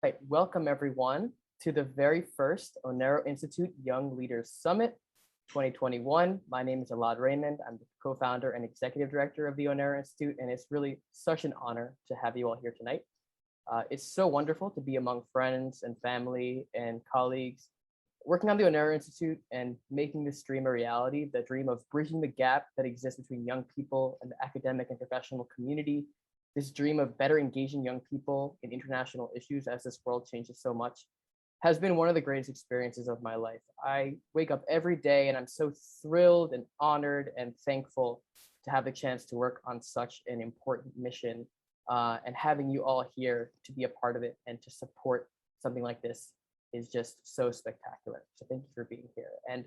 Right, welcome everyone to the very first Onero Institute Young Leaders Summit 2021. My name is Elad Raymond. I'm the co-founder and executive director of the Onero Institute, and it's really such an honor to have you all here tonight. It's so wonderful to be among friends and family and colleagues working on the Onero Institute and making this dream a reality, the dream of bridging the gap that exists between young people and the academic and professional community, this dream of better engaging young people in international issues as this world changes so much, has been one of the greatest experiences of my life. I wake up every day and I'm so thrilled and honored and thankful to have the chance to work on such an important mission, and having you all here to be a part of it and to support something like this is just so spectacular. So thank you for being here. And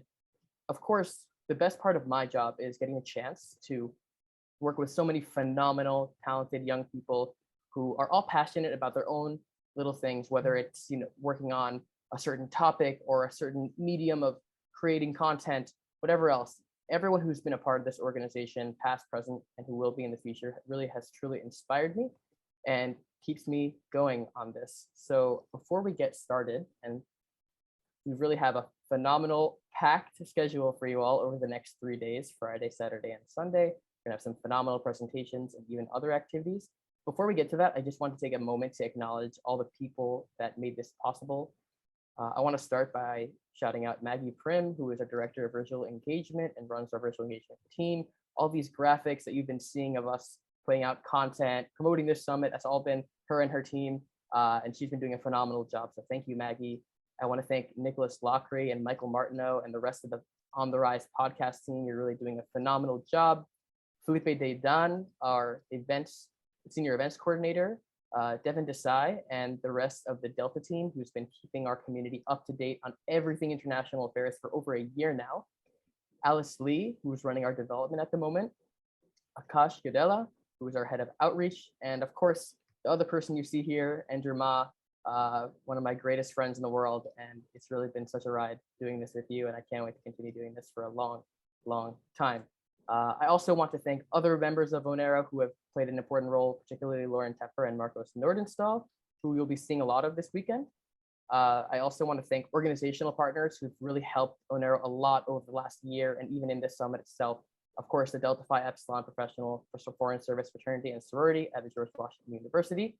of course, the best part of my job is getting a chance to work with so many phenomenal, talented young people who are all passionate about their own little things, whether it's working on a certain topic or a certain medium of creating content, whatever else. Everyone who's been a part of this organization, past, present, and who will be in the future, really has truly inspired me and keeps me going on this. So before we get started, and we really have a phenomenal packed schedule for you all over the next 3 days, Friday, Saturday, and Sunday. We're gonna have some phenomenal presentations and even other activities. Before we get to that, I just want to take a moment to acknowledge all the people that made this possible. I want to start by shouting out Maggie Prim, who is our director of visual engagement and runs our visual engagement team. All these graphics that you've been seeing of us putting out content, promoting this summit, that's all been her and her team, and she's been doing a phenomenal job. So thank you, Maggie. I want to thank Nicholas Lockery and Michael Martineau and the rest of the On the Rise podcast team. You're really doing a phenomenal job. Felipe Dedan, our senior events coordinator, Devin Desai, and the rest of the Delta team, who's been keeping our community up to date on everything international affairs for over a year now. Alice Lee, who's running our development at the moment. Akash Yodela, who is our head of outreach. And of course, the other person you see here, Andrew Ma, one of my greatest friends in the world. And it's really been such a ride doing this with you. And I can't wait to continue doing this for a long, long time. I also want to thank other members of Onero who have played an important role, particularly Lauren Tepper and Marcos Nordenstahl, who you'll be seeing a lot of this weekend. I also want to thank organizational partners who've really helped Onero a lot over the last year and even in this summit itself. Of course, the Delta Phi Epsilon Professional for Foreign Service Fraternity and Sorority at the George Washington University,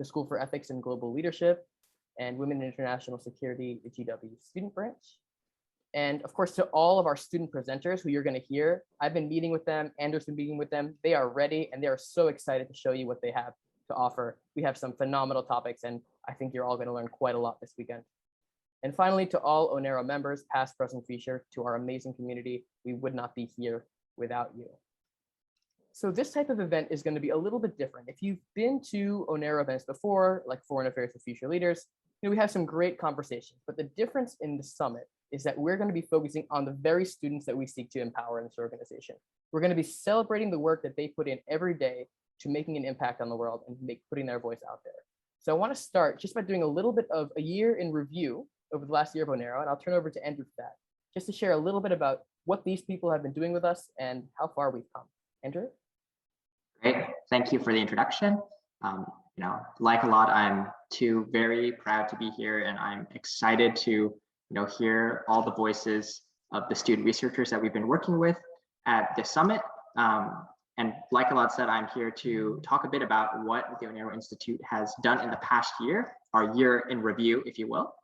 the School for Ethics and Global Leadership, and Women in International Security, the GW Student Branch. And of course, to all of our student presenters who you're going to hear, I've been meeting with them, Andrew's been meeting with them. They are ready and they are so excited to show you what they have to offer. We have some phenomenal topics and I think you're all going to learn quite a lot this weekend. And finally, to all Onero members, past, present, future, to our amazing community, we would not be here without you. So this type of event is going to be a little bit different. If you've been to Onero events before, like Foreign Affairs with Future Leaders, we have some great conversations, but the difference in the summit is that we're going to be focusing on the very students that we seek to empower in this organization. We're going to be celebrating the work that they put in every day to making an impact on the world and putting their voice out there. So I want to start just by doing a little bit of a year in review over the last year of Onero, and I'll turn over to Andrew for that, just to share a little bit about what these people have been doing with us and how far we've come. Andrew? Great, thank you for the introduction. Like a lot, I'm too very proud to be here, and I'm excited to hear all the voices of the student researchers that we've been working with at this summit. And like Elad said, I'm here to talk a bit about what the Onero Institute has done in the past year, our year in review, if you will.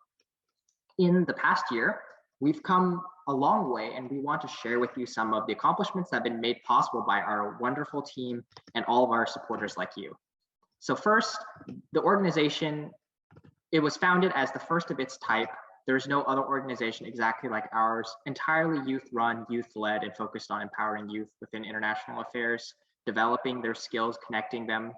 In the past year, we've come a long way, and we want to share with you some of the accomplishments that have been made possible by our wonderful team and all of our supporters like you. So first, the organization, it was founded as the first of its type. There's no other organization exactly like ours, entirely youth-run, youth-led, and focused on empowering youth within international affairs, developing their skills, connecting them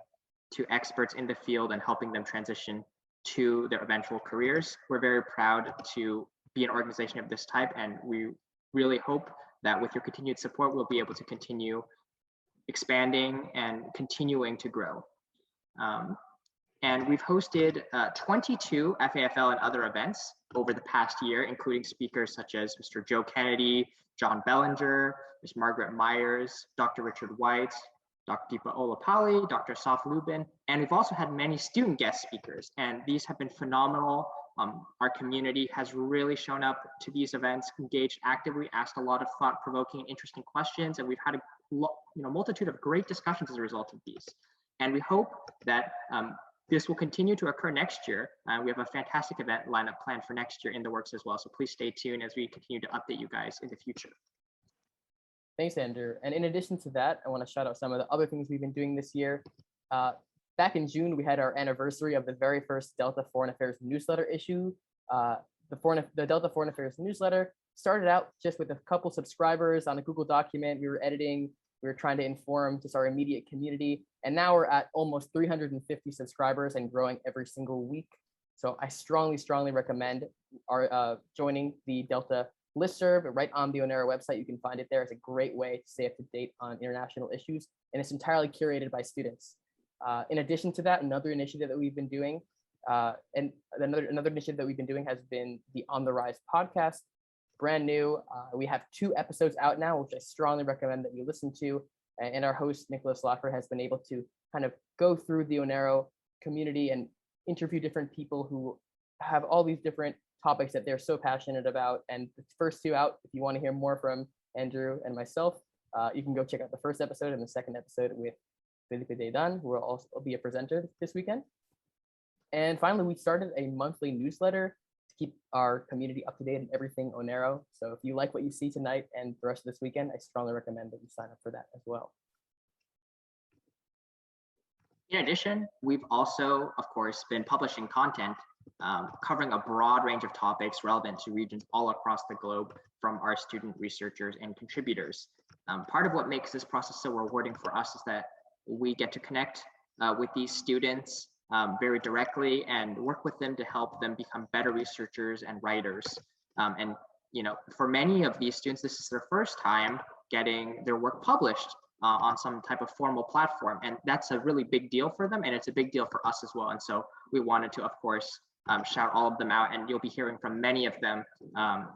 to experts in the field, and helping them transition to their eventual careers. We're very proud to be an organization of this type, and we really hope that with your continued support, we'll be able to continue expanding and continuing to grow. And we've hosted 22 FAFL and other events over the past year, including speakers such as Mr. Joe Kennedy, John Bellinger, Ms. Margaret Myers, Dr. Richard White, Dr. Deepa Olapalli, Dr. Saf Lubin, and we've also had many student guest speakers, and these have been phenomenal. Our community has really shown up to these events, engaged actively, asked a lot of thought-provoking and interesting questions, and we've had a multitude of great discussions as a result of these. And we hope that this will continue to occur next year. We have a fantastic event lineup planned for next year in the works as well, so please stay tuned as we continue to update you guys in the future. Thanks, Andrew. And in addition to that, I want to shout out some of the other things we've been doing this year. Back in June, we had our anniversary of the very first Delta Foreign Affairs newsletter issue. The Delta Foreign Affairs newsletter started out just with a couple subscribers on a Google document. We were editing, we were trying to inform just our immediate community. And now we're at almost 350 subscribers and growing every single week. So I strongly, strongly recommend joining the Delta listserv right on the Onero website. You can find it there. It's a great way to stay up to date on international issues, and it's entirely curated by students. In addition to that, another initiative that we've been doing, has been the On the Rise podcast, brand new. We have 2 episodes out now, which I strongly recommend that you listen to. And our host, Nicholas Laffer, has been able to kind of go through the Onero community and interview different people who have all these different topics that they're so passionate about. And the first 2 out, if you want to hear more from Andrew and myself, you can go check out the first episode and the second episode with Felipe Dedan, who will also be a presenter this weekend. And finally, we started a monthly newsletter to keep our community up to date on everything Onero. So if you like what you see tonight and the rest of this weekend, I strongly recommend that you sign up for that as well. In addition, we've also, of course, been publishing content covering a broad range of topics relevant to regions all across the globe from our student researchers and contributors. Part of what makes this process so rewarding for us is that we get to connect with these students very directly and work with them to help them become better researchers and writers. And for many of these students, this is their first time getting their work published on some type of formal platform, and that's a really big deal for them, and it's a big deal for us as well. And so we wanted to, of course, shout all of them out, and you'll be hearing from many of them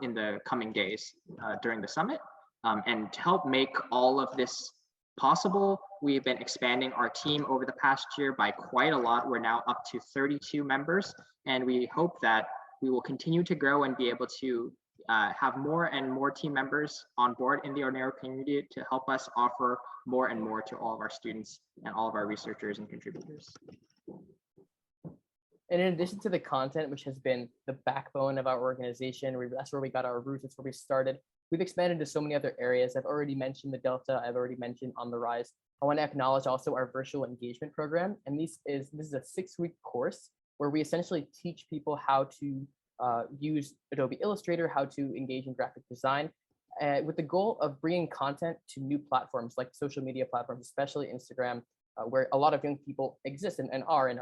in the coming days during the summit. And to help make all of this possible, we've been expanding our team over the past year by quite a lot. We're now up to 32 members, and we hope that we will continue to grow and be able to have more and more team members on board in the Onero community to help us offer more and more to all of our students and all of our researchers and contributors. And in addition to the content, which has been the backbone of our organization, that's where we got our roots, that's where we started, we've expanded to so many other areas. I've already mentioned the Delta, I've already mentioned On the Rise. I want to acknowledge also our virtual engagement program. And this is a 6-week course where we essentially teach people how to use Adobe Illustrator, how to engage in graphic design, with the goal of bringing content to new platforms like social media platforms, especially Instagram, where a lot of young people exist and are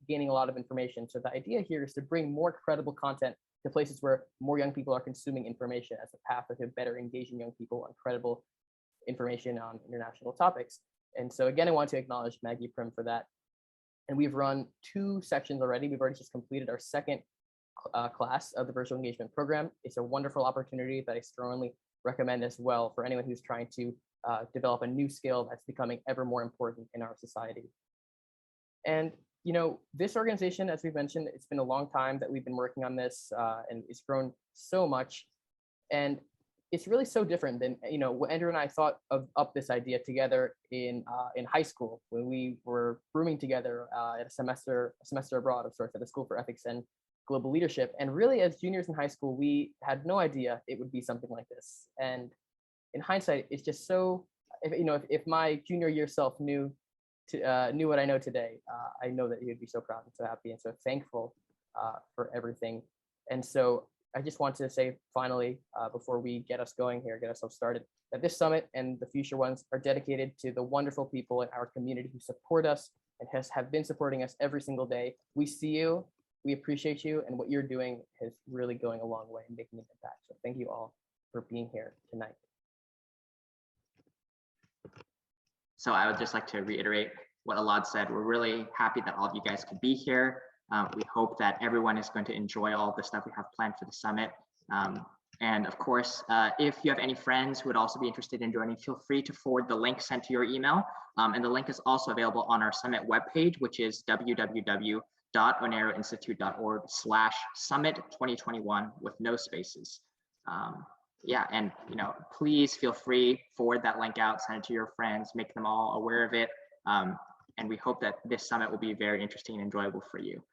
gaining a lot of information. So the idea here is to bring more credible content to places where more young people are consuming information as a path to better engaging young people on credible information on international topics. And so again, I want to acknowledge Maggie Prim for that. And we've run 2 sections already. We've already just completed our second class of the virtual engagement program. It's a wonderful opportunity that I strongly recommend as well for anyone who's trying to develop a new skill that's becoming ever more important in our society. And this organization, as we've mentioned, it's been a long time that we've been working on this, and it's grown so much. And it's really so different than when Andrew and I thought of up this idea together in high school when we were rooming together at a semester abroad of sorts at the School for Ethics and Global Leadership. And really, as juniors in high school, we had no idea it would be something like this. And in hindsight, it's just so, if my junior year self knew what I know today, I know that he would be so proud and so happy and so thankful for everything. And so I just want to say finally, before we get ourselves started, that this summit and the future ones are dedicated to the wonderful people in our community who support us and have been supporting us every single day. We see you, we appreciate you, and what you're doing is really going a long way in making an impact. So thank you all for being here tonight. So I would just like to reiterate what Elad said. We're really happy that all of you guys could be here. We hope that everyone is going to enjoy all the stuff we have planned for the summit. And of course, if you have any friends who would also be interested in joining, feel free to forward the link sent to your email. And the link is also available on our summit webpage, which is www.oneroinstitute.org/summit 2021 with no spaces. Yeah, and please feel free, forward that link out, send it to your friends, make them all aware of it. And we hope that this summit will be very interesting and enjoyable for you.